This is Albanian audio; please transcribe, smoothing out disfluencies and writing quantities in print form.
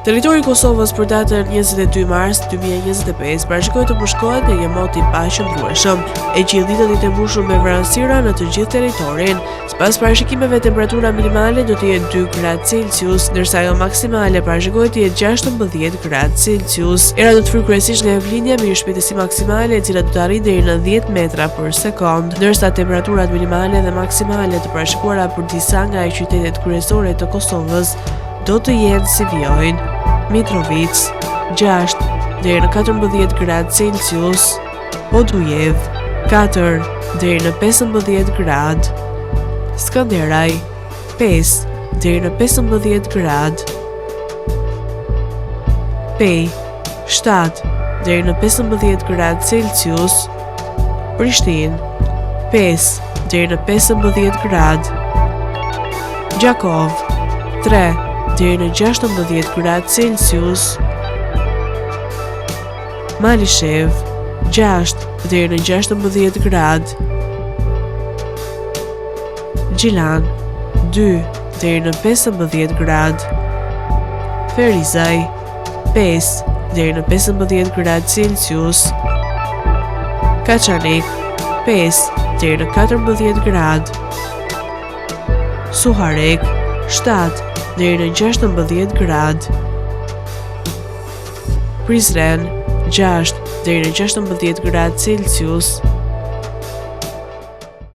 Territori i Kosovës për datën 22 mars 2025 parashikohet të përshkohet në një mod i paqëndrueshëm, e gjithë ditët i të mbushur me vranësira në të gjithë territorin. Sipas parashikimeve, temperatura minimale do të jetë 2 gradë Celsius, ndërsa ajo maksimale parashikohet të jetë 16 gradë Celsius. Era do të fryjë kryesisht nga avlinja me një shpejtësi maksimale e cila do të arrijë deri në 10 metra për sekond, ndërsa temperaturat minimale dhe maksimale të parashikuara për disa nga qytetet kryesore të Kosovës do të jenë si vijojnë: Mitrovica 6 deri në 14 gradë Celsius, Podujev 4 deri në 15 gradë, Skanderaj 5 deri në 15 gradë, Pej 7 deri në 15 gradë Celsius, Prishtinë 5 deri në 15 gradë, Gjakov 3 deri në 16 gradë Celsius, Malishev 6 deri në 16 gradë, Gjilan 2 deri në 15 gradë, Ferizaj 5 deri në 15 gradë Celsius, Kaçanik 5 deri në 14 gradë, Suharek 7 deri në 16 gradë, Prizren 6 deri në 16 gradë Celsius,